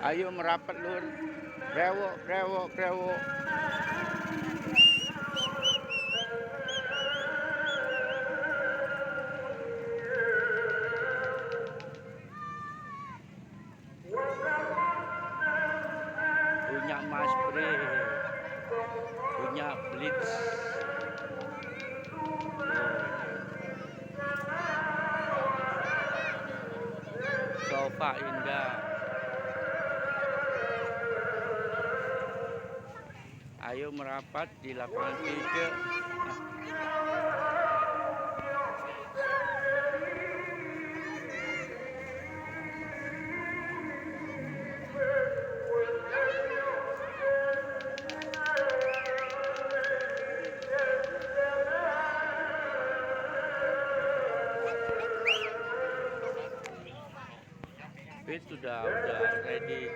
Ayo merapat lur. Brewok, brewok, brewok. Punya Mas Bre, punya Blitz. Sofa indah. Ayo merapat di lapangan tiga. Fit sudah ready.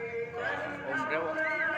Om Brewok.